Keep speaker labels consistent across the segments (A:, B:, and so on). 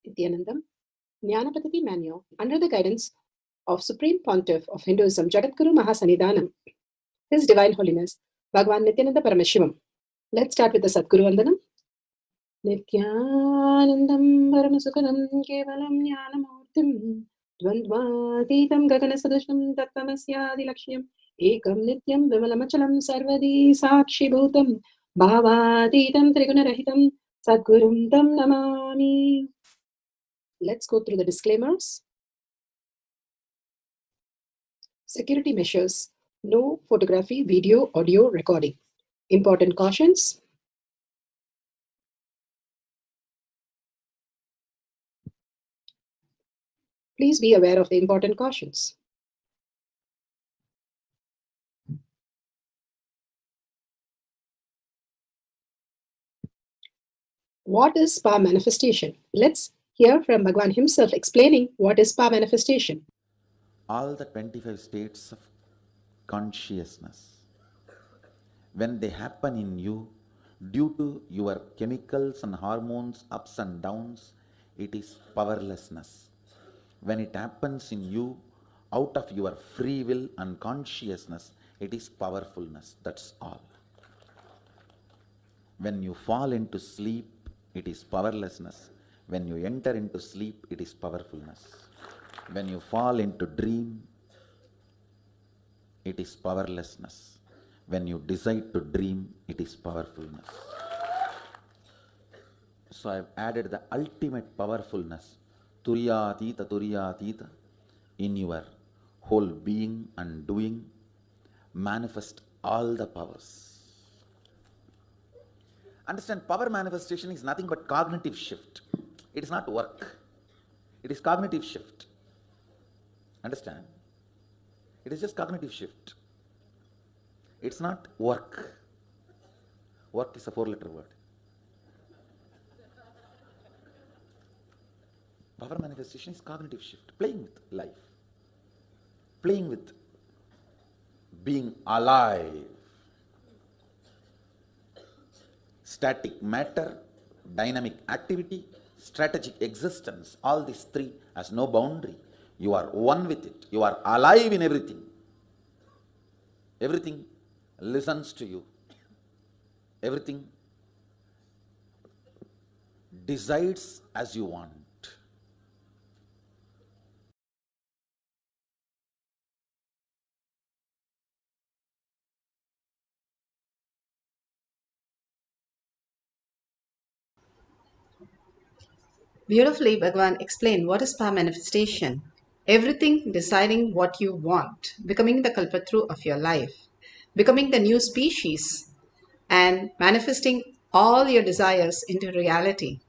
A: Nityanandam, Jnanapatati Manual, under the guidance of Supreme Pontiff of Hinduism, Jagadguru Mahasannidhanam, His Divine Holiness, Bhagavan Nityananda Paramashivam. Let's start with the Sadguru Vandanam. Nityanandam Paramasukadam Kevalam Jnanamurtim Dvandvatītam Gaganasadustam Tattvamasyaadilakshmyam Ekam Nityam Vimalamachalam Sarvadi Sakshibhutam Bhavatītam Trigunarahitam Sadgurum Tam Namami. Let's go through the disclaimers. Security measures. No photography, video, audio recording. Important cautions. Please be aware of the important cautions. What is power manifestation? Let's hear from Bhagavan himself explaining what is power manifestation.
B: All the 25 states of consciousness, when they happen in you, due to your chemicals and hormones ups and downs, it is powerlessness. When it happens in you, out of your free will and consciousness, it is powerfulness. That's all. When you fall into sleep, it is powerlessness. When you enter into sleep, it is powerfulness. When you fall into dream, it is powerlessness. When you decide to dream, it is powerfulness. So I have added the ultimate powerfulness, Turiyatita, in your whole being and doing. Manifest all the powers. Understand, power manifestation is nothing but cognitive shift. It is not work. It is cognitive shift. Understand? It is just cognitive shift. It's not work. Work is a 4-letter word. Power manifestation is cognitive shift. Playing with life. Playing with being alive. Static matter, dynamic activity, strategic existence, all these three has no boundary. You are one with it. You are alive in everything. Everything listens to you. Everything decides as you want.
C: Beautifully, Bhagavan explained what is power manifestation. Everything deciding what you want, becoming the kalpatru of your life, becoming the new species, and manifesting all your desires into reality.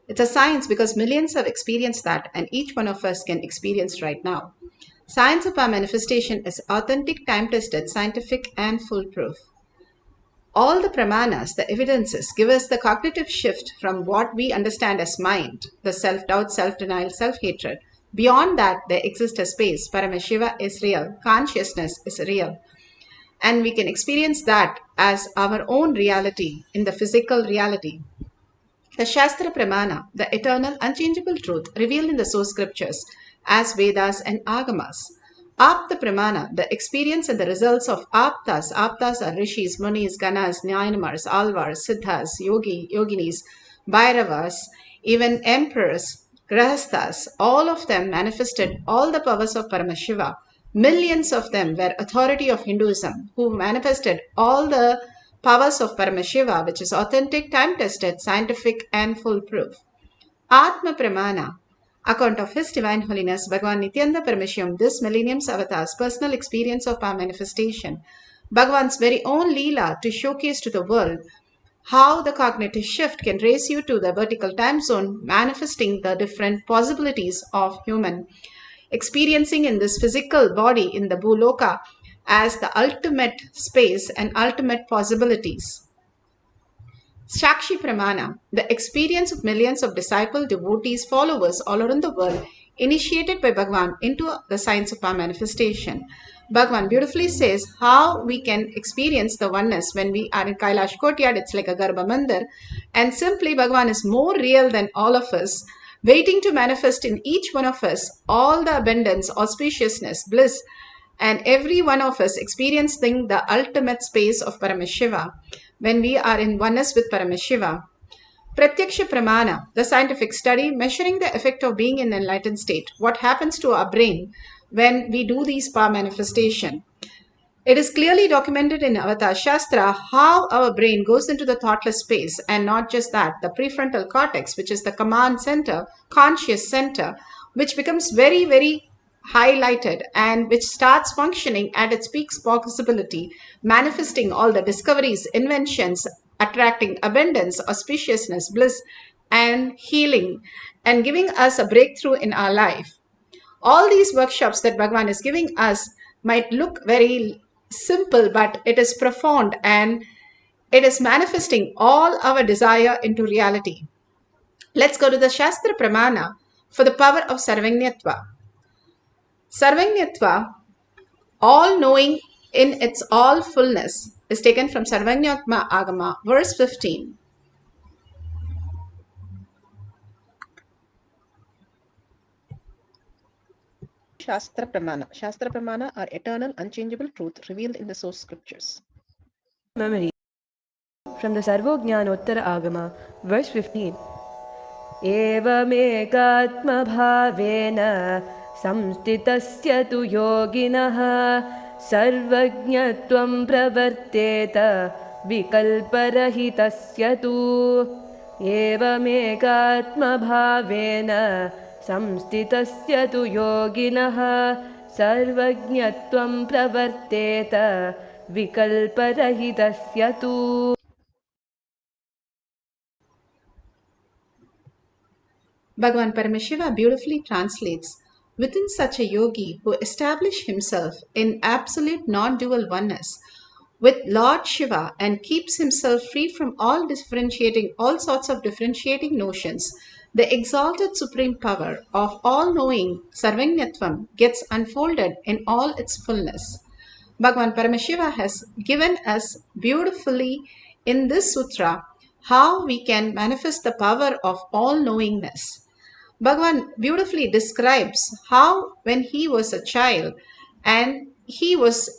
C: It's a science because millions have experienced that, and each one of us can experience right now. Science of power manifestation is authentic, time-tested, scientific, and foolproof. All the pramanas, the evidences, give us the cognitive shift from what we understand as mind, the self-doubt, self-denial, self-hatred. Beyond that, there exists a space. Paramashiva is real. Consciousness is real. And we can experience that as our own reality in the physical reality. The Shastra Pramana, the eternal, unchangeable truth revealed in the source scriptures as Vedas and Agamas. Apta Pramana, the experience and the results of Aptas. Aptas are rishis, munis, ganas, Jnanamars, alvars, siddhas, yoginis, bhairavas, even emperors, grahasthas. All of them manifested all the powers of Paramashiva. Millions of them were authority of Hinduism who manifested all the powers of Paramashiva, which is authentic, time-tested, scientific, and foolproof. Atma Pramana, account of His Divine Holiness Bhagavan Nityananda Paramashivam, this millennium's avatar's personal experience of power manifestation, Bhagavan's very own Leela to showcase to the world how the cognitive shift can raise you to the vertical time zone, manifesting the different possibilities of human experiencing in this physical body in the Bhuloka as the ultimate space and ultimate possibilities. Shakshi Pramana, the experience of millions of disciple, devotees, followers all around the world, initiated by Bhagavan into the science of power manifestation. Bhagavan beautifully says how we can experience the oneness when we are in Kailash courtyard. It's like a Garbha Mandir, and simply Bhagavan is more real than all of us. waiting to manifest in each one of us all the abundance, auspiciousness, bliss, and every one of us experiencing the ultimate space of Paramashiva when we are in oneness with Paramashiva. Pratyaksha Pramana, the scientific study measuring the effect of being in an enlightened state. What happens to our brain when we do these power manifestation? It is clearly documented in Avatar Shastra how our brain goes into the thoughtless space, and not just that, the prefrontal cortex, which is the command center, conscious center, which becomes very, very highlighted and which starts functioning at its peak possibility, manifesting all the discoveries, inventions, attracting abundance, auspiciousness, bliss, and healing, and giving us a breakthrough in our life. All these workshops that Bhagavan is giving us might look very simple, but it is profound and it is manifesting all our desire into reality. Let's go to the Shastra Pramana for the power of Sarvagnyatva. Sarvagnyatva, all knowing in its all fullness, is taken from Sarvagnyatma Agama, verse 15.
D: Shastra Pramana. Shastra Pramana are eternal, unchangeable truth revealed in the source scriptures.
E: Memory from the Sarvognyanottara Agama, verse 15. एवमेकात्मभावेन संस्थितस्य तु योगिनः सर्वज्ञत्वं प्रवर्तेत विकल्परहितस्य तु एवमेकात्मभावेन संस्थितस्य तु योगिनः सर्वज्ञत्वं प्रवर्तेत विकल्परहितस्य तु.
C: Bhagavan Paramashiva beautifully translates, within such a yogi who established himself in absolute non-dual oneness with Lord Shiva and keeps himself free from all sorts of differentiating notions, the exalted supreme power of all-knowing Sarvagnyatvam gets unfolded in all its fullness. Bhagavan Paramashiva has given us beautifully in this sutra how we can manifest the power of all-knowingness. Bhagavan beautifully describes how when he was a child and he was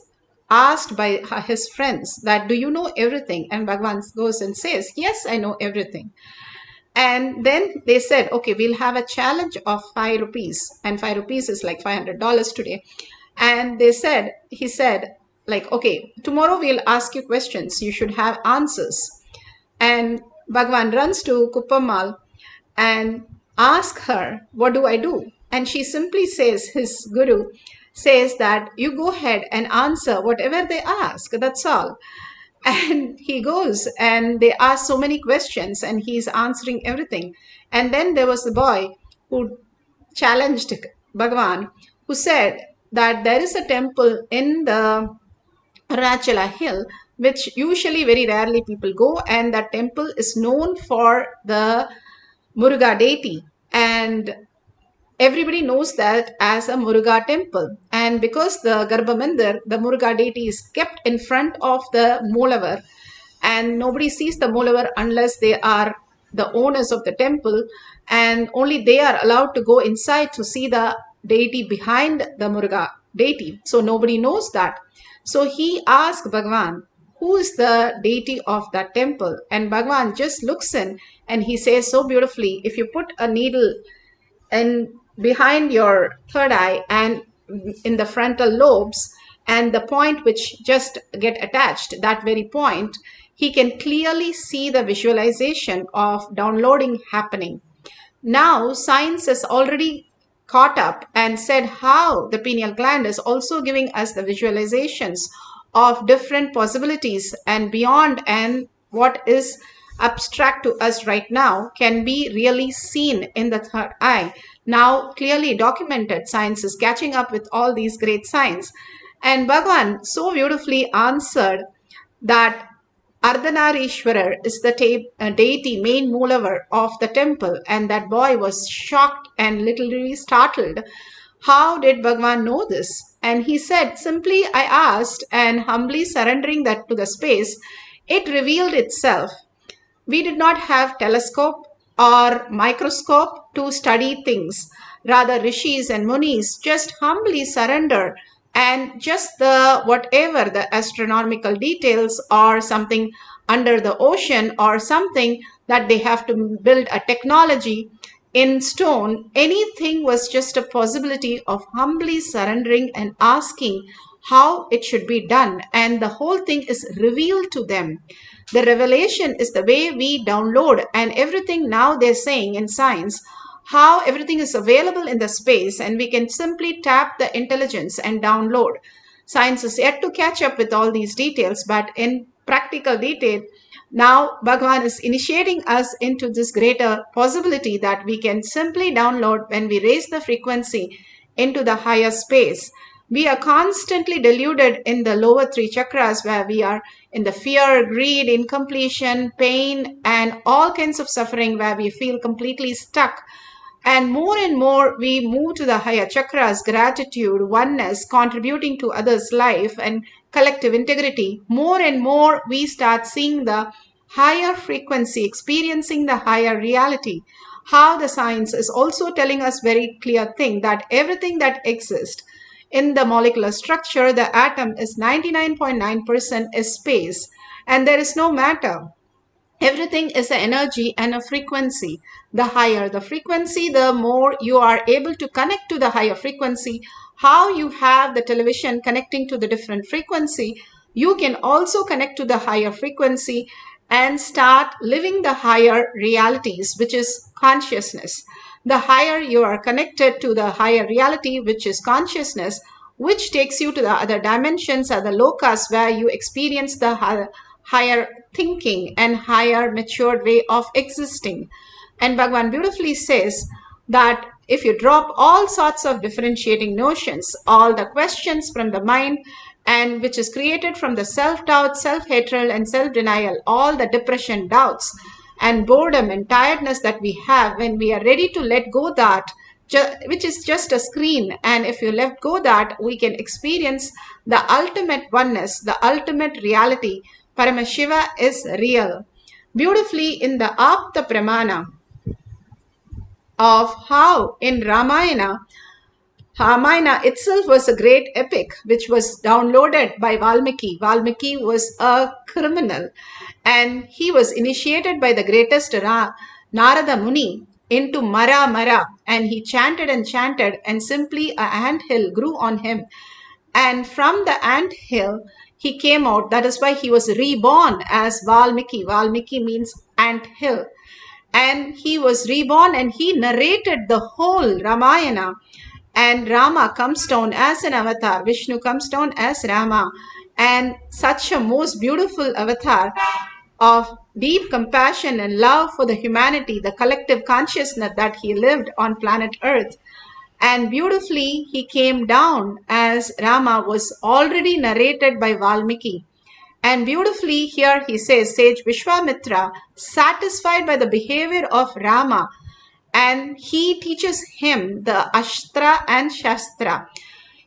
C: asked by his friends that, do you know everything? And Bhagavan goes and says, yes, I know everything. And then they said, okay, we'll have a challenge of 5 rupees. And 5 rupees is like $500 today. And he said, like, okay, tomorrow we'll ask you questions. You should have answers. And Bhagavan runs to Kuppammal and asks her, what do I do? And she simply says, his guru says that you go ahead and answer whatever they ask. That's all. And he goes and they ask so many questions and he's answering everything. And then there was the boy who challenged Bhagavan, who said that there is a temple in the Arunachala hill, which usually very rarely people go, and that temple is known for the Muruga deity, and everybody knows that as a Muruga temple. And because the Garbhamandir, the Muruga deity is kept in front of the Moolavar, and nobody sees the Moolavar unless they are the owners of the temple, and only they are allowed to go inside to see the deity behind the Muruga deity. So nobody knows that. So he asked Bhagavan, who is the deity of that temple? And Bhagavan just looks in and he says so beautifully, if you put a needle in behind your third eye and in the frontal lobes, and the point which just get attached, that very point, he can clearly see the visualization of downloading happening. Now science has already caught up and said how the pineal gland is also giving us the visualizations of different possibilities and beyond, and what is abstract to us right now can be really seen in the third eye. Now clearly documented, science is catching up with all these great science. And Bhagavan so beautifully answered that Ardhanarishwarar is the deity, main Moolavar of the temple, and that boy was shocked and literally startled. How did Bhagavan know this? And he said, simply I asked, and humbly surrendering that to the space, it revealed itself. We did not have telescope or microscope to study things. Rather, rishis and munis just humbly surrender, and just the whatever the astronomical details or something under the ocean or something that they have to build a technology in stone, anything was just a possibility of humbly surrendering and asking how it should be done, and the whole thing is revealed to them. The revelation is the way we download, and everything now they're saying in science, how everything is available in the space, and we can simply tap the intelligence and download. Science is yet to catch up with all these details, but in practical detail, now Bhagavan is initiating us into this greater possibility that we can simply download when we raise the frequency into the higher space. We are constantly deluded in the lower three chakras, where we are in the fear, greed, incompletion, pain, and all kinds of suffering, where we feel completely stuck. And more we move to the higher chakras, gratitude, oneness, contributing to others' life, and collective integrity. More and more we start seeing the higher frequency, experiencing the higher reality. How the science is also telling us very clear thing that everything that exists in the molecular structure, the atom is 99.9% is space, and there is no matter. Everything is an energy and a frequency. The higher the frequency, the more you are able to connect to the higher frequency. How you have the television connecting to the different frequency, you can also connect to the higher frequency and start living the higher realities, which is consciousness. The higher you are connected to the higher reality, which is consciousness, which takes you to the other dimensions or the lokas, where you experience the higher thinking and higher matured way of existing. And Bhagavan beautifully says that if you drop all sorts of differentiating notions, all the questions from the mind, and which is created from the self-doubt, self-hatred, and self-denial, all the depression, doubts, and boredom and tiredness that we have, when we are ready to let go that, which is just a screen, and if you let go that, we can experience the ultimate oneness, the ultimate reality. Paramashiva is real. Beautifully in the Apta Pramana of how in Ramayana itself was a great epic which was downloaded by Valmiki. Valmiki was a criminal, and he was initiated by the greatest Narada Muni into Mara, and he chanted, and simply a ant hill grew on him. And from the ant hill, he came out. That is why he was reborn as Valmiki. Valmiki means ant hill. And he was reborn, and he narrated the whole Ramayana. And Rama comes down as an avatar. Vishnu comes down as Rama. And such a most beautiful avatar of deep compassion and love for the humanity, the collective consciousness that he lived on planet Earth. And beautifully, he came down as Rama was already narrated by Valmiki. And beautifully here he says, sage Vishwamitra, satisfied by the behavior of Rama, and he teaches him the Ashtra and Shastra.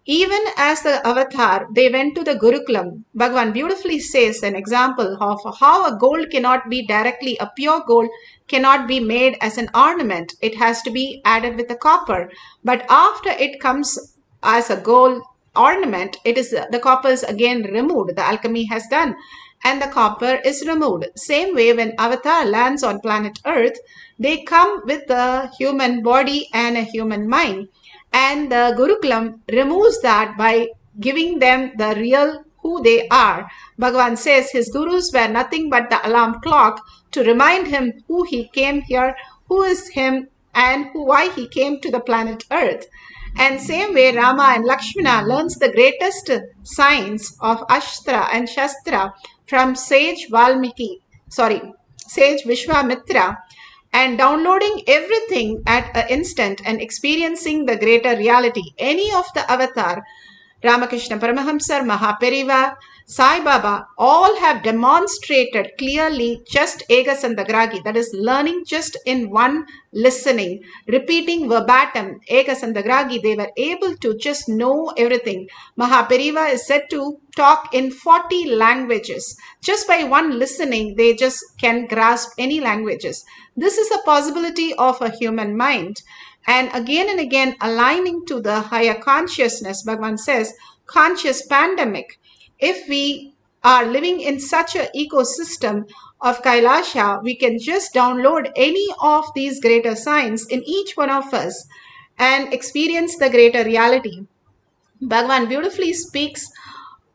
C: Even as the avatar, they went to the Gurukulam. Bhagavan beautifully says an example of how a gold cannot be directly, a pure gold cannot be made as an ornament. It has to be added with the copper. But after it comes as a gold ornament, the copper is again removed. The alchemy has done, and the copper is removed. Same way, when avatar lands on planet Earth, they come with the human body and a human mind. And the Gurukulam removes that by giving them the real who they are. Bhagavan says his gurus were nothing but the alarm clock to remind him who he came here, who is him, and why he came to the planet Earth. And same way, Rama and Lakshmana learns the greatest science of Ashtra and Shastra from sage Vishwamitra, and downloading everything at an instant and experiencing the greater reality. Any of the avatar, Ramakrishna Paramahamsar, Mahaperiva, Sai Baba, all have demonstrated clearly just ega sandagragi, that is learning just in one listening, repeating verbatim ega sandagragi. They were able to just know everything. Mahaperiva is said to talk in 40 languages. Just by one listening, they just can grasp any languages. This is a possibility of a human mind. And again, aligning to the higher consciousness, Bhagavan says, conscious pandemic. If we are living in such an ecosystem of Kailasha, we can just download any of these greater signs in each one of us and experience the greater reality. Bhagavan beautifully speaks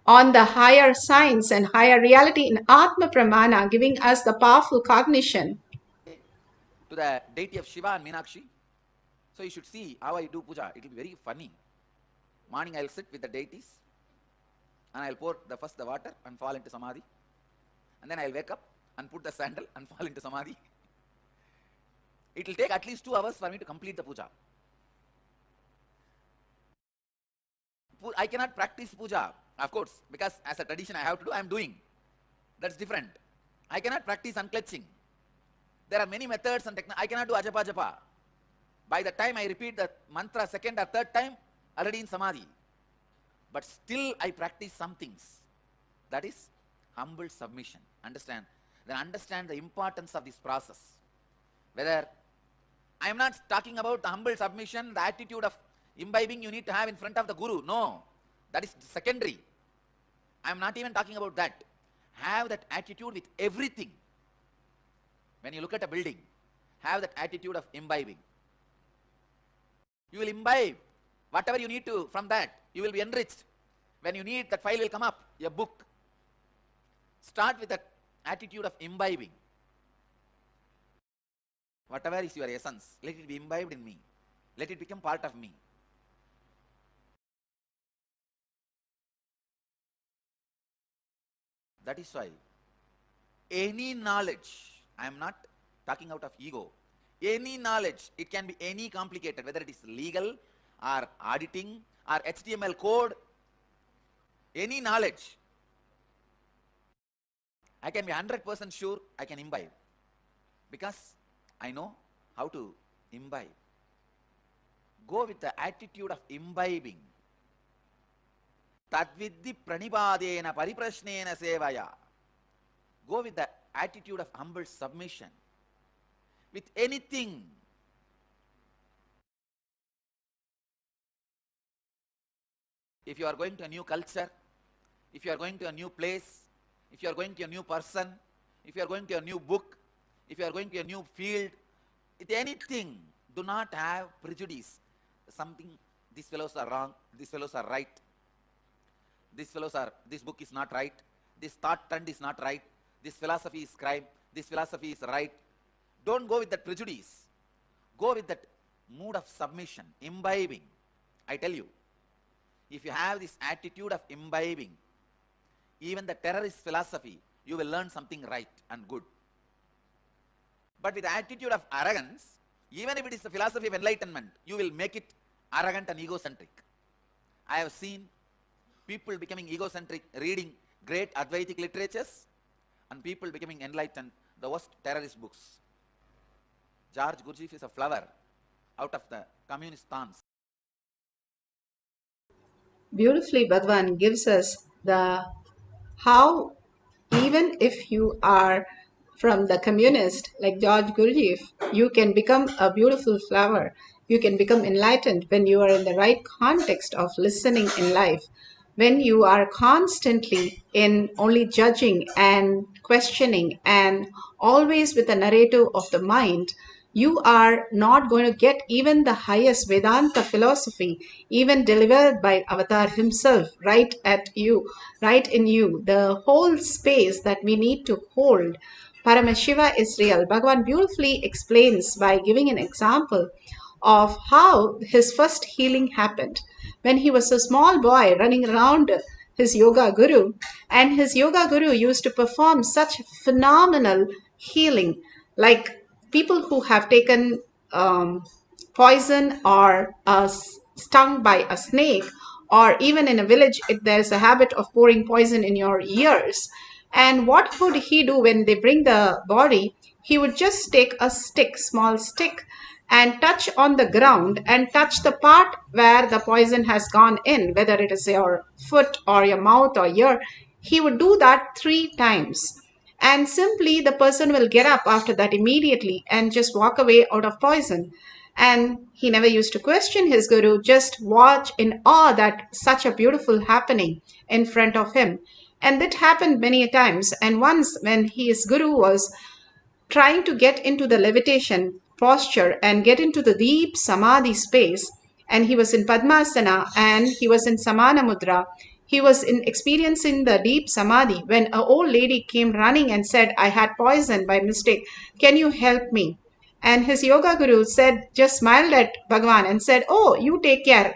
C: on the higher science and higher reality in Atma Pramana, giving us the powerful cognition.
F: To the deity of Shiva and Meenakshi. So you should see how I do puja. It will be very funny. Morning I'll sit with the deities and I'll pour the water and fall into samadhi. And then I'll wake up and put the sandal and fall into samadhi. It will take at least 2 hours for me to complete the puja. I cannot practice puja, of course, because as a tradition I have to do, I am doing. That's different. I cannot practice unclutching. There are many methods and techniques. I cannot do ajapa japa. By the time I repeat the mantra second or third time, already in samadhi. But still I practice some things. That is humble submission. Understand? Then understand the importance of this process. Whether I am not talking about the humble submission, the attitude of imbibing you need to have in front of the Guru. No, that is secondary. I am not even talking about that. Have that attitude with everything. When you look at a building, have that attitude of imbibing. You will imbibe whatever you need to from that. You will be enriched. When you need, that file will come up, a book. Start with that attitude of imbibing. Whatever is your essence, let it be imbibed in me. Let it become part of me. That is why any knowledge, I am not talking out of ego, any knowledge, it can be any complicated, whether it is legal or auditing or HTML code, any knowledge, I can be 100% sure I can imbibe because I know how to imbibe. Go with the attitude of imbibing. Tadvidhi pranipadena pariprashnena sevaya. Go with the attitude of humble submission. With anything. If you are going to a new culture, if you are going to a new place, if you are going to a new person, if you are going to a new book, if you are going to a new field, with anything, do not have prejudice. Something, these fellows are wrong, these fellows are right. This book is not right, this thought trend is not right, this philosophy is crime, this philosophy is right. Don't go with that prejudice. Go with that mood of submission, imbibing. I tell you, if you have this attitude of imbibing, even the terrorist philosophy, you will learn something right and good. But with the attitude of arrogance, even if it is the philosophy of enlightenment, you will make it arrogant and egocentric. I have seen people becoming egocentric, reading great Advaitic literatures, and people becoming enlightened, the worst terrorist books. George Gurdjieff is a flower out of the communist thorns.
C: Beautifully, Bhagwan gives us the how, even if you are from the communist like George Gurdjieff, you can become a beautiful flower. You can become enlightened when you are in the right context of listening in life. When you are constantly in only judging and questioning and always with a narrative of the mind, you are not going to get even the highest Vedanta philosophy, even delivered by Avatar himself, right at you, right in you. The whole space that we need to hold. Paramashiva is real. Bhagavan beautifully explains by giving an example of how his first healing happened. When he was a small boy running around his yoga guru, and his yoga guru used to perform such phenomenal healing, like people who have taken poison or stung by a snake or even in a village, there's a habit of pouring poison in your ears. And what would he do when they bring the body? He would just take a stick, small stick, and touch on the ground and touch the part where the poison has gone in, whether it is your foot or your mouth or ear. He would do that 3 times. And simply the person will get up after that immediately and just walk away out of poison. And he never used to question his guru, just watch in awe that such a beautiful happening in front of him. And that happened many times. And once when his guru was trying to get into the levitation posture and get into the deep samadhi space, and he was in Padmasana and he was in Samana Mudra, he was in experiencing the deep samadhi, when an old lady came running and said, I had poison by mistake, can you help me? And his yoga guru said, just smiled at Bhagavan and said, oh, you take care.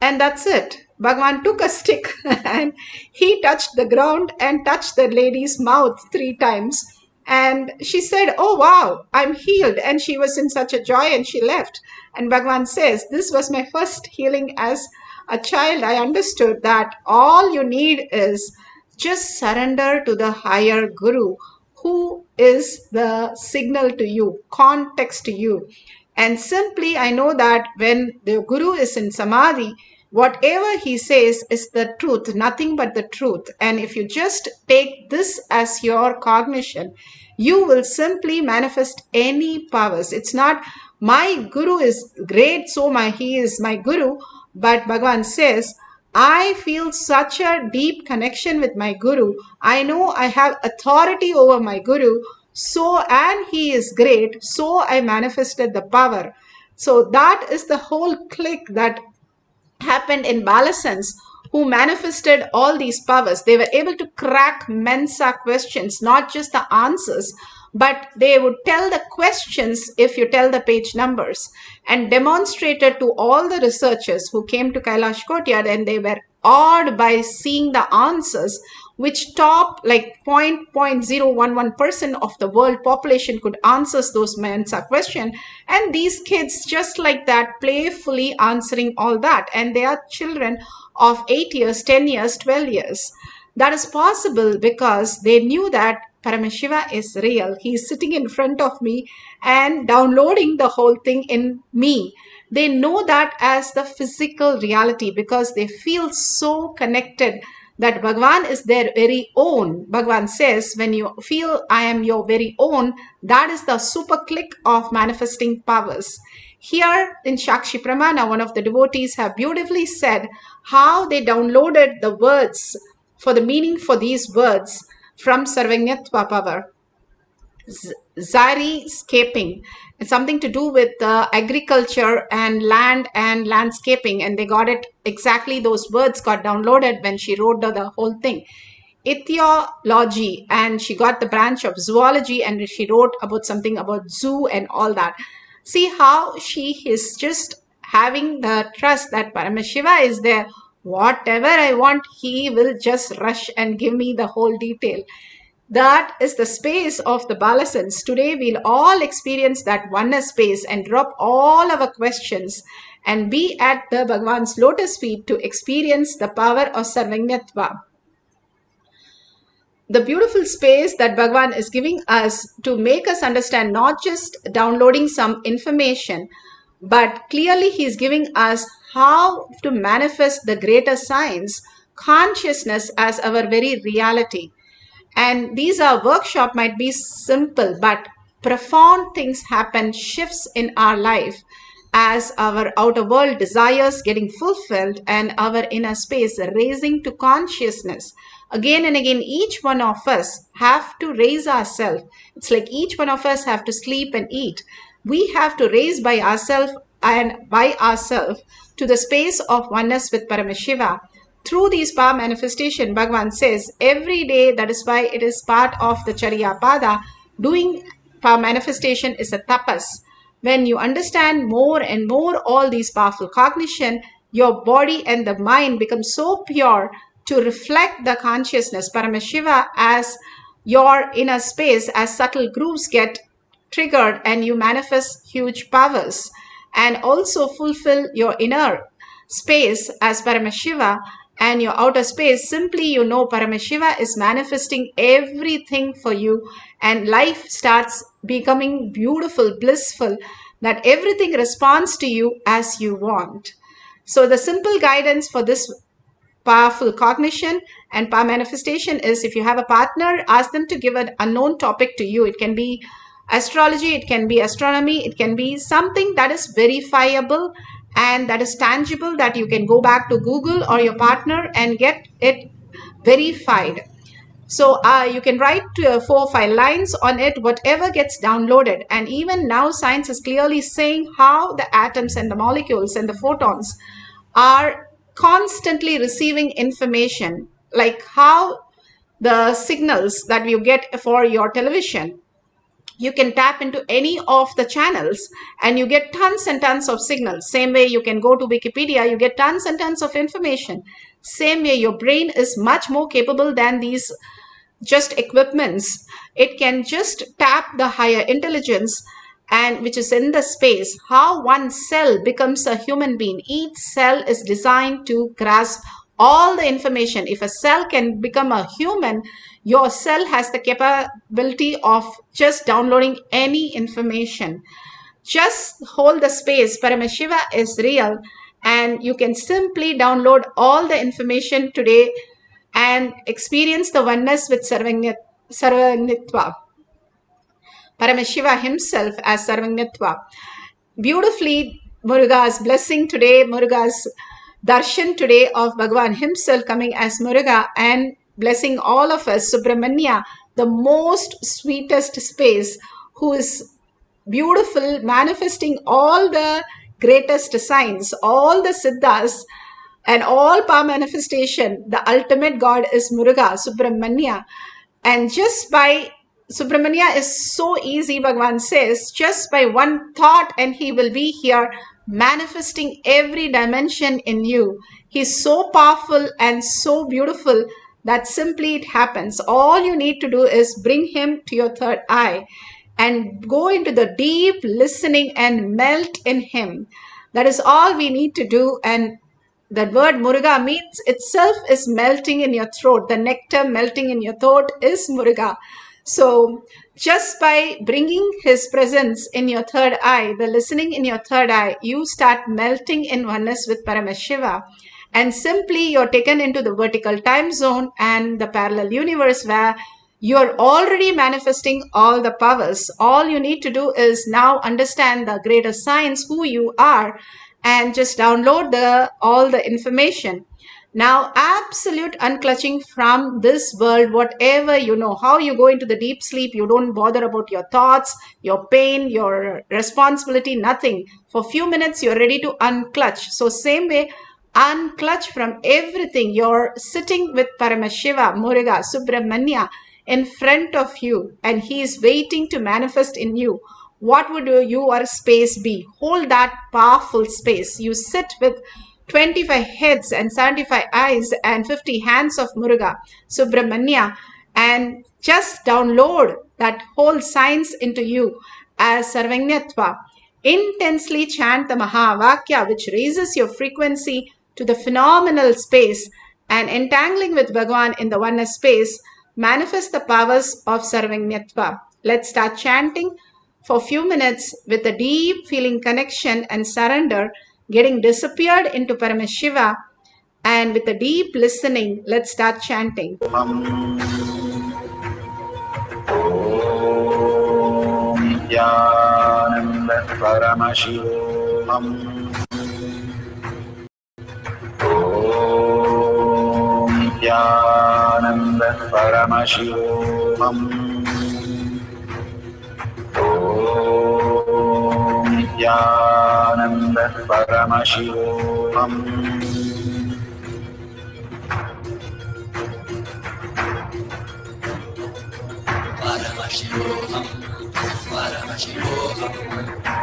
C: And that's it. Bhagavan took a stick and he touched the ground and touched the lady's mouth 3 times. And she said, oh, wow, I'm healed. And she was in such a joy and she left. And Bhagavan says, this was my first healing as a child. I understood that all you need is just surrender to the higher guru, who is the signal to you, context to you. And simply I know that when the guru is in samadhi, whatever he says is the truth, nothing but the truth. And if you just take this as your cognition, you will simply manifest any powers. It's not my guru is great, so he is my guru. But Bhagavan says, I feel such a deep connection with my guru. I know I have authority over my guru. So, and he is great. So I manifested the power. So that is the whole click that happened in Balasans, who manifested all these powers. They were able to crack Mensa questions, not just the answers, but they would tell the questions if you tell the page numbers, and demonstrated to all the researchers who came to Kailash Courtyard, and they were awed by seeing the answers, which top like 0.011% of the world population could answer those Mensa question. And these kids just like that playfully answering all that, and they are children of 8 years, 10 years, 12 years. That is possible because they knew that Paramashiva is real. He is sitting in front of me and downloading the whole thing in me. They know that as the physical reality because they feel so connected that Bhagavan is their very own. Bhagavan says, when you feel I am your very own, that is the super click of manifesting powers. Here in Shakshi Pramana, one of the devotees have beautifully said how they downloaded the words for the meaning for these words from Sarvanyatva power. Zari-scaping. It's something to do with agriculture and land and landscaping, and they got it exactly. Those words got downloaded when she wrote the whole thing. Ethology, and she got the branch of zoology, and she wrote about something about zoo and all that. See how she is just having the trust that Paramashiva is there. Whatever I want, he will just rush and give me the whole detail. That is the space of the Balasans. Today we'll all experience that oneness space and drop all our questions and be at the Bhagavan's lotus feet to experience the power of Sarvanyatva. The beautiful space that Bhagavan is giving us to make us understand, not just downloading some information, but clearly he is giving us how to manifest the greater science, consciousness as our very reality. And these are workshop might be simple, but profound things happen, shifts in our life as our outer world desires getting fulfilled and our inner space raising to consciousness. Again and again, each one of us have to raise ourselves. It's like each one of us have to sleep and eat. We have to raise by ourselves and by ourselves to the space of oneness with Paramashiva. Through these power manifestation, Bhagavan says every day, that is why it is part of the Charya Pada, doing power manifestation is a tapas. When you understand more and more all these powerful cognition, your body and the mind become so pure to reflect the consciousness, Paramashiva, as your inner space, as subtle grooves get triggered and you manifest huge powers and also fulfill your inner space as Paramashiva and your outer space, simply you know Paramashiva is manifesting everything for you, and life starts becoming beautiful, blissful, that everything responds to you as you want. So the simple guidance for this powerful cognition and power manifestation is, if you have a partner, ask them to give an unknown topic to you. It can be astrology, it can be astronomy, it can be something that is verifiable and that is tangible, that you can go back to Google or your partner and get it verified. So you can write 4 or 5 lines on it, whatever gets downloaded. And even now science is clearly saying how the atoms and the molecules and the photons are constantly receiving information, like how the signals that you get for your television, you can tap into any of the channels and you get tons and tons of signals. Same way you can go to Wikipedia, you get tons and tons of information. Same way your brain is much more capable than these just equipments. It can just tap the higher intelligence, and which is in the space, how one cell becomes a human being. Each cell is designed to grasp all the information. If a cell can become a human, your cell has the capability of just downloading any information. Just hold the space. Paramashiva is real, and you can simply download all the information today and experience the oneness with Sarvangnitva. Paramashiva himself as Sarvangnitva. Beautifully, Muruga's blessing today, Muruga's darshan today of Bhagavan himself coming as Muruga and blessing all of us. Subramanya, the most sweetest space, who is beautiful, manifesting all the greatest signs, all the siddhas, and all power manifestation. The ultimate God is Muruga, Subramanya. And just by Subramanya is so easy, Bhagavan says, just by one thought and he will be here manifesting every dimension in you. He's so powerful and so beautiful that simply it happens. All you need to do is bring him to your third eye and go into the deep listening and melt in him. That is all we need to do. And that word Muruga means itself is melting in your throat. The nectar melting in your throat is Muruga. So just by bringing his presence in your third eye, the listening in your third eye, you start melting in oneness with Paramashiva. And simply you're taken into the vertical time zone and the parallel universe where you're already manifesting all the powers. All you need to do is now understand the greater science, who you are, and just download all the information. Now, absolute unclutching from this world, whatever you know, how you go into the deep sleep, you don't bother about your thoughts, your pain, your responsibility, nothing. For a few minutes, you're ready to unclutch. So same way, unclutch from everything. You're sitting with Paramashiva, Muruga, Subramanya in front of you, and he is waiting to manifest in you. What would your space be? Hold that powerful space. You sit with 25 heads and 75 eyes and 50 hands of Muruga, Subramanya, and just download that whole science into you as Sarvangnatva. Intensely chant the Mahavakya, which raises your frequency to the phenomenal space, and entangling with Bhagavan in the oneness space, manifest the powers of Sarvangnatva. Let's start chanting for a few minutes with a deep feeling connection and surrender, getting disappeared into Paramashiva, and with a deep listening, let's start chanting.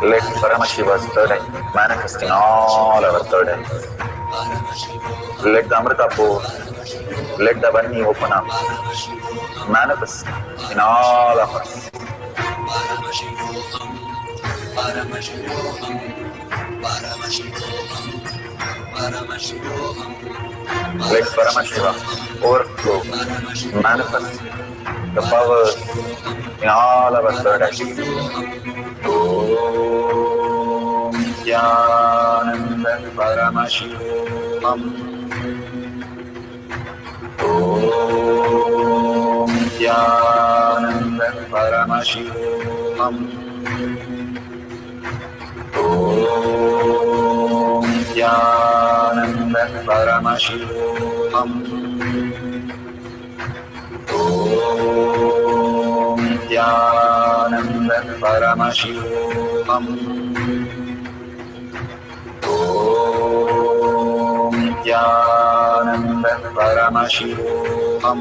B: Let Paramashiva's third eye manifest in all our third eyes. Let the Amrita pour, let the Vani open up, manifest in all of us. Let Paramashiva overflow, manifest the powers in all our third eye. Om Jnananda Paramashivam. Om Jnananda Paramashivam. Om Jnananda Paramashivam. Om Jnananda Paramashivam. Om Jnananda Paramashivam.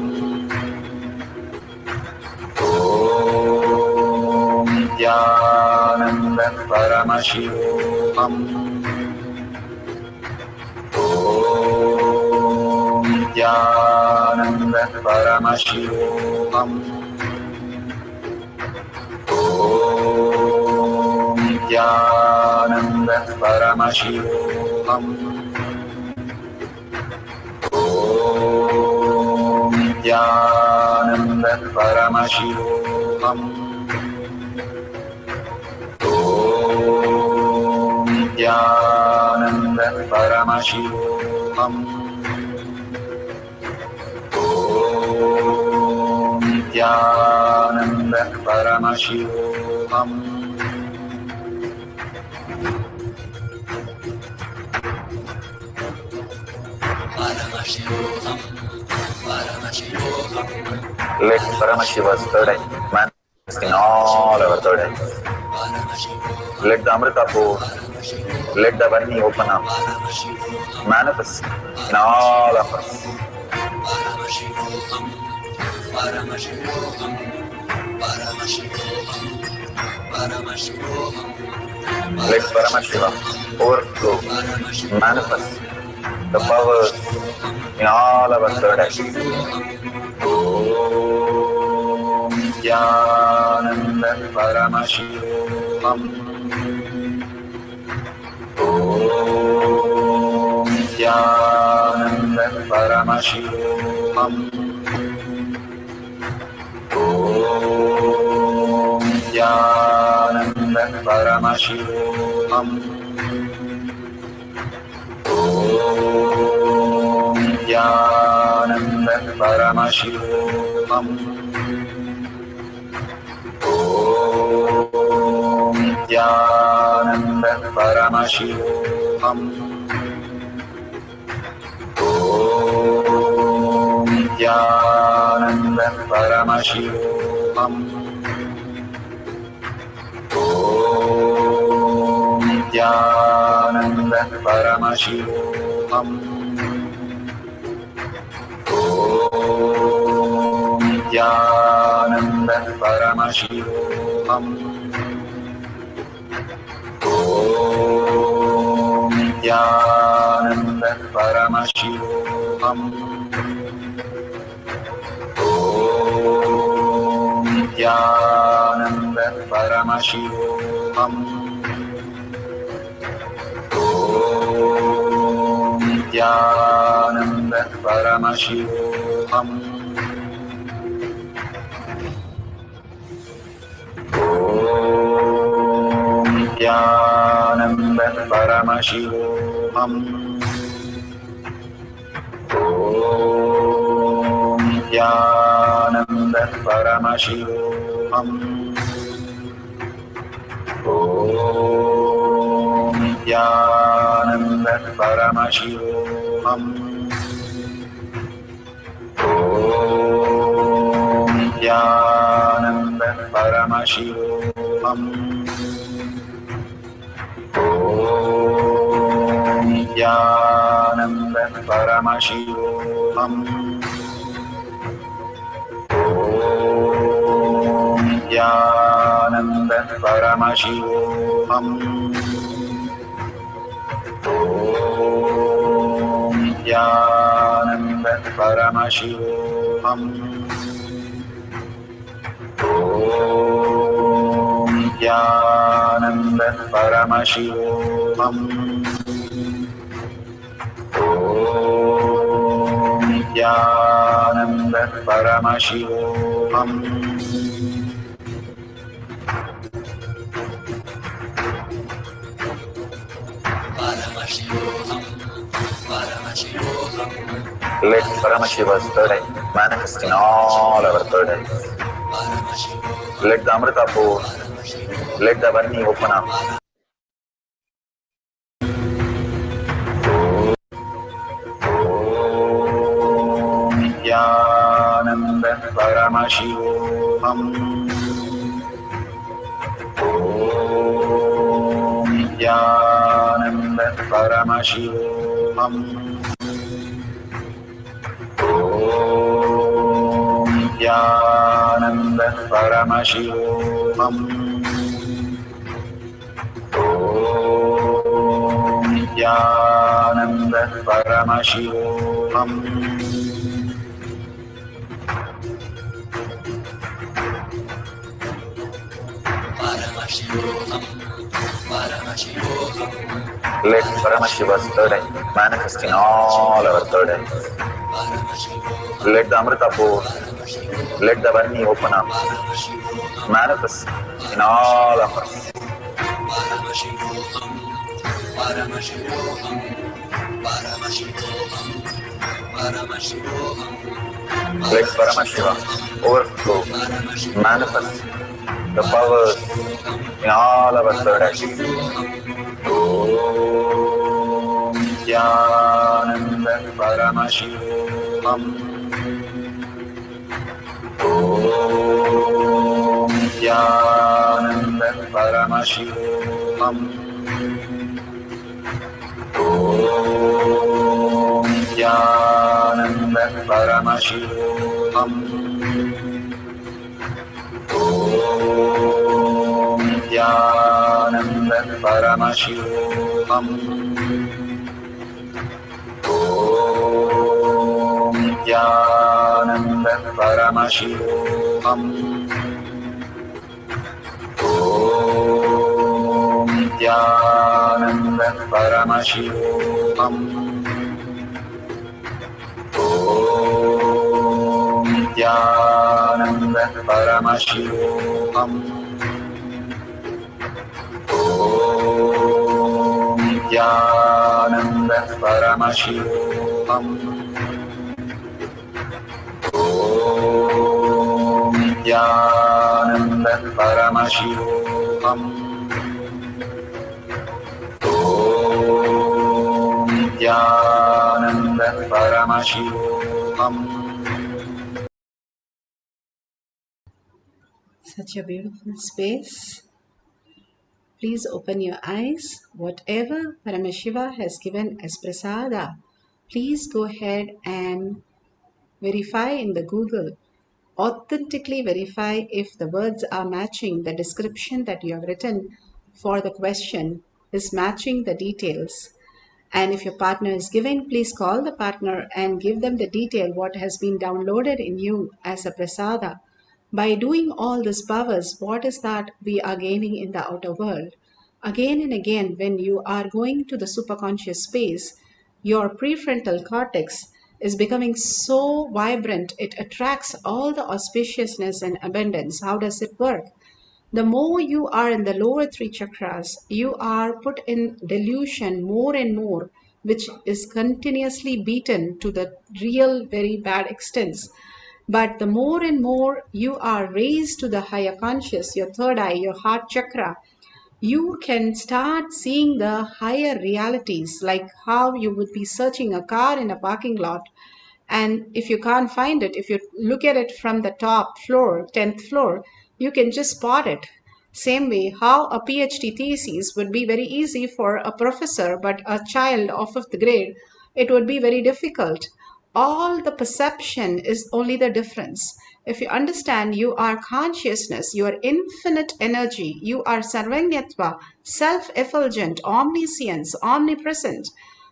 B: Om Jnananda Paramashivam. Om Jnananda Paramashivam. Om Jnananda Paramashivam. Om Jnananda Paramashivam. Om Jnananda Paramashivam. Om Jnananda Paramashivam. Let Paramashiva's third eye manifest in all our third eyes. Let the Amrita pour, let the Varni open up, manifest in all of us. Let Paramashiva overflow, manifest the powers in all our third eye. Om Jnananda Paramashivam. Om Jnananda Paramashivam. Om Jnananda Paramashivam. Om Jnananda Paramashivam. Om Jnananda Paramashivam. Om Jnananda Paramashivam. Om Jnananda Paramashivam. Om Jnananda Paramashivam. Om Jnananda Paramashivam. Om Jnananda Paramashivam. Om Jnananda Paramashivam. Om Jnananda Paramashivam. Om Jnananda Paramashivam. Om Jnananda Paramashivam. Om Jnananda Paramashivam. Om Jnananda Paramashivam. Om Jnananda Paramashivam. Om Jnananda Paramashivam. Om Jnananda Paramashivam. Nityanand परमशिवोऽहम् Let Paramashiva's third eye manifest in all our third eyes. Let the Amrita pour, let the Varni open up. Om Nityananda Paramashivoham. Om Nityananda Paramashivoham. Om Nityananda Paramashivoham. Om Nityananda Paramashivoham. Let Paramashiva's third eye manifest in all our third eyes. Let the Amrita pour, let the Varni open up, manifest in all of us. Let Paramashiva overflow, manifest the powers in all our third eyes. Om Nityananda Paramashivoham. Om Nityananda Paramashivoham. Om Nityananda Paramashivoham. Om Nityananda Paramashivoham. Om Nityananda Paramashivoham. Om Nityananda Paramashivoham. Om Nityananda Paramashivoham. Om Nityananda Paramashivoham. Om Nityananda Paramashivoham. Om Nityananda Paramashivoham.
C: Such a beautiful space. Please open your eyes. Whatever Paramashiva has given as prasada, please go ahead and verify in the Google. Authentically verify if the words are matching the description that you have written for the question is matching the details. And if your partner is giving, please call the partner and give them the detail what has been downloaded in you as a prasada. By doing all these powers, what is that we are gaining in the outer world? Again and again, when you are going to the superconscious space, your prefrontal cortex is becoming so vibrant, it attracts all the auspiciousness and abundance. How does it work? The more you are in the lower three chakras, you are put in delusion more and more, which is continuously beaten to the real very bad extents. But the more and more you are raised to the higher conscious, your third eye, your heart chakra, you can start seeing the higher realities, like how you would be searching a car in a parking lot. And if you can't find it, if you look at it from the top floor, 10th floor, you can just spot it. Same way, how a PhD thesis would be very easy for a professor, but a child of 5th grade, it would be very difficult. All the perception is only the difference. If you understand you are consciousness, you are infinite energy, you are sarvanyatva, self-effulgent, omniscience, omnipresent.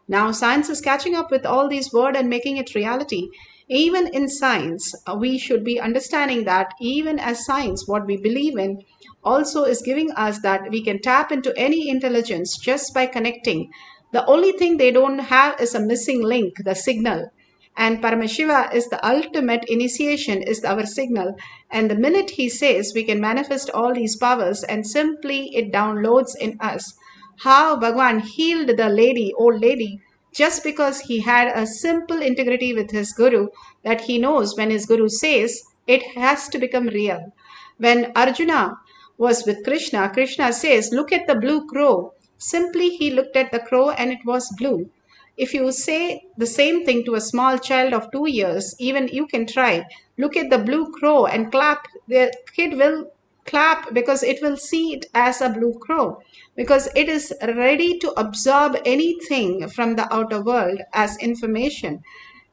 C: Now science is catching up with all these words and making it reality. Even in science, we should be understanding that even as science, what we believe in also is giving us that we can tap into any intelligence just by connecting. The only thing they don't have is a missing link, the signal. And Paramashiva is the ultimate initiation, is our signal. And the minute he says, we can manifest all these powers, and simply it downloads in us. How Bhagwan healed the old lady, just because he had a simple integrity with his guru, that he knows when his guru says, it has to become real. When Arjuna was with Krishna, Krishna says, look at the blue crow. Simply he looked at the crow and it was blue. If you say the same thing to a small child of 2 years, even you can try. Look at the blue crow and clap. The kid will clap because it will see it as a blue crow, because it is ready to absorb anything from the outer world as information.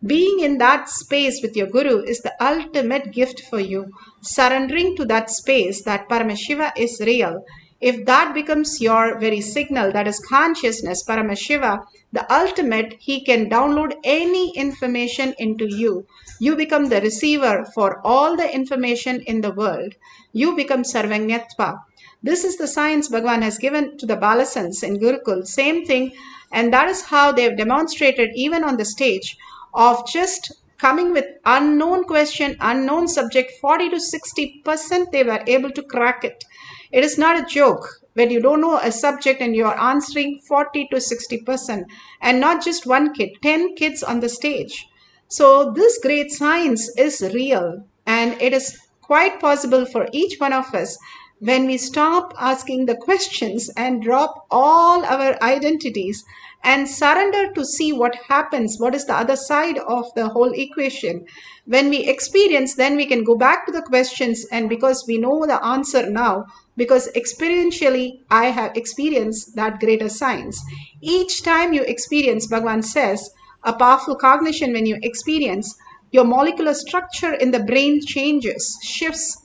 C: Being in that space with your guru is the ultimate gift for you. Surrendering to that space, that Paramashiva is real. If that becomes your very signal, that is consciousness, Paramashiva, the ultimate, he can download any information into you. You become the receiver for all the information in the world. You become Sarvanyatva. This is the science Bhagavan has given to the Balasans in Gurukul. Same thing. And that is how they have demonstrated even on the stage of just coming with unknown question, unknown subject, 40 to 60% they were able to crack it. It is not a joke when you don't know a subject and you are answering 40 to 60%, and not just one kid, 10 kids on the stage. So this great science is real, and it is quite possible for each one of us when we stop asking the questions and drop all our identities and surrender to see what happens, what is the other side of the whole equation. When we experience, then we can go back to the questions, and because we know the answer now, because experientially I have experienced that greater science. Each time you experience, Bhagavan says, a powerful cognition, when you experience, your molecular structure in the brain changes, shifts,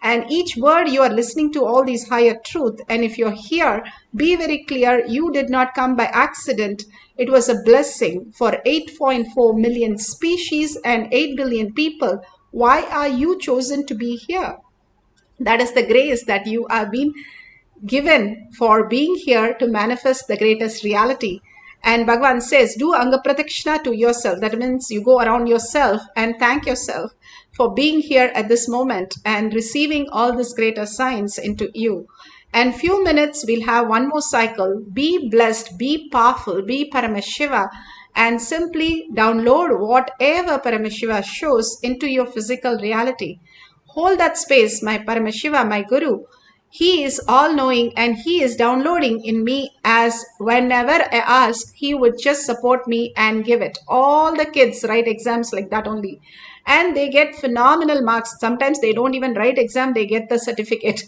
C: and each word you are listening to all these higher truth. And if you're here, be very clear, you did not come by accident. It was a blessing for 8.4 million species and 8 billion people. Why are you chosen to be here? That is the grace that you are being given for being here to manifest the greatest reality. And Bhagavan says, do Anga Pratakshina to yourself. That means you go around yourself and thank yourself for being here at this moment and receiving all this greater science into you. And few minutes, we'll have one more cycle. Be blessed, be powerful, be Paramashiva, and simply download whatever Paramashiva shows into your physical reality. Hold that space, my Paramashiva, my Guru. He is all-knowing and he is downloading in me, as whenever I ask, he would just support me and give it. All the kids write exams like that only. And they get phenomenal marks. Sometimes they don't even write exam, they get the certificate.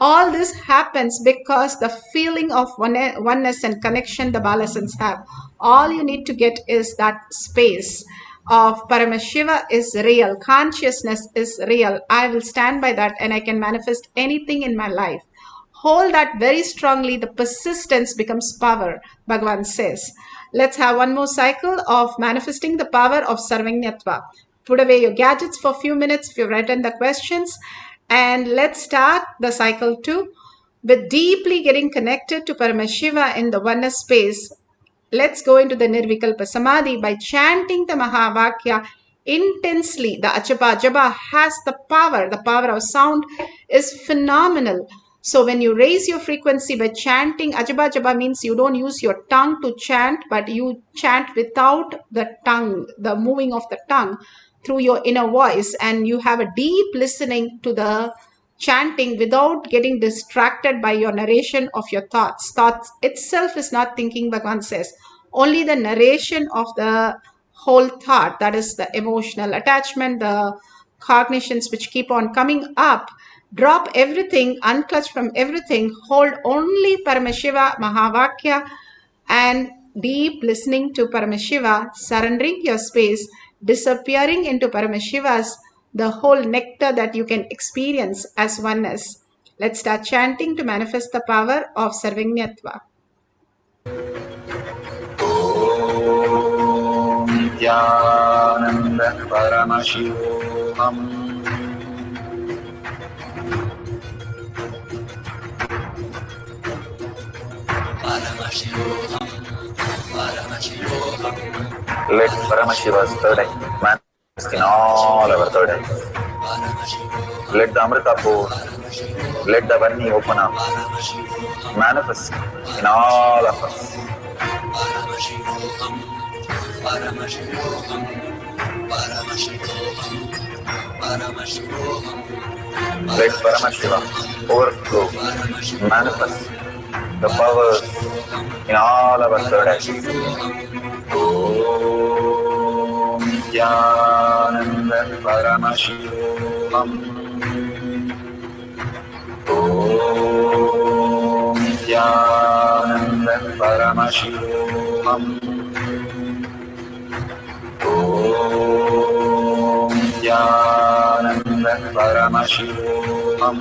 C: All this happens because the feeling of oneness and connection the Balasans have. All you need to get is that space of Paramashiva is real. Consciousness is real. I will stand by that and I can manifest anything in my life. Hold that very strongly. The persistence becomes power, Bhagavan says. Let's have one more cycle of manifesting the power of Sarvanyatva. Put away your gadgets for a few minutes if you've written the questions. And let's start the cycle 2 with deeply getting connected to Paramashiva in the oneness space. Let's go into the Nirvikalpa Samadhi by chanting the Mahavakya intensely. The Ajapa Japa has the power. The power of sound is phenomenal. So when you raise your frequency by chanting, Ajapa Japa means you don't use your tongue to chant, but you chant without the tongue, the moving of the tongue through your inner voice, and you have a deep listening to the chanting without getting distracted by your narration of your thoughts. Thoughts itself is not thinking, Bhagavan says. Only the narration of the whole thought, that is the emotional attachment, the cognitions which keep on coming up. Drop everything, unclutch from everything, hold only Paramashiva Mahavakya and deep listening to Paramashiva, surrendering your space, disappearing into Paramashiva's, the whole nectar that you can experience as oneness. Let's start chanting to manifest the power of Sarvanyatva.
G: Om Nityananda Paramashivam Paramashivam Let Paramashiva's third eye manifest in all our third eyes. Let the Amrita pour, let the Varni open up, manifest in all of us. Let Paramashiva overflow, manifest the powers in all our third eyes. Om Jnananda Paramashivam. Om Jnananda Paramashivam. Om Jnananda Paramashivam. Om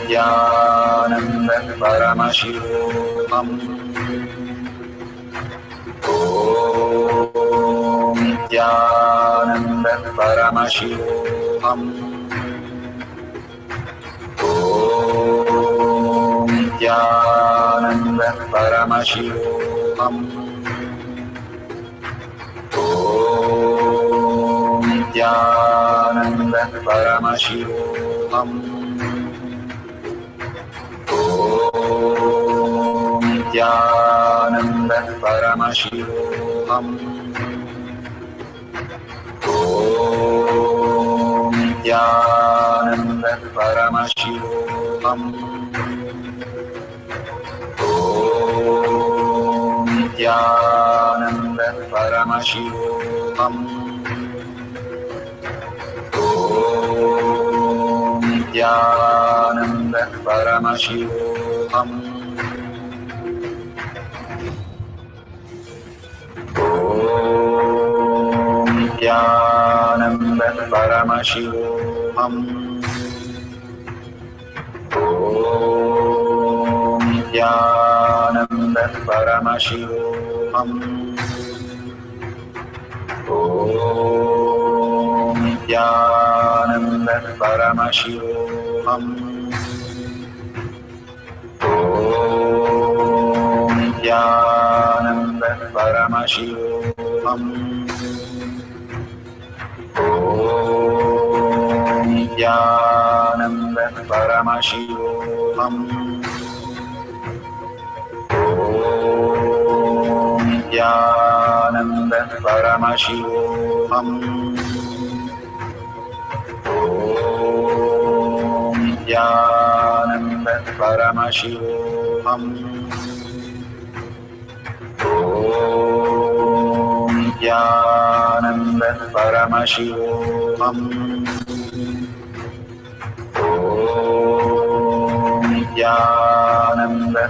G: Jnananda Paramashivam. Om Jnananda Paramashivam. Om Jnananda Paramashivam. Om Jnananda Paramashivam. Om Jnananda Paramashivam. Om Jnananda Paramashivam. Om Jnananda Paramashivam. Om Jnananda Paramashivam. Om Jnananda Paramashivam. Om Jnananda Paramashivam. Om Jnananda Paramashivam. Om Jnananda Paramashivam. Om Jnananda Paramashivam. Om Jnananda Paramashivam. Om Jnananda Paramashivam. Om Jnananda Paramashivam. Om Jnananda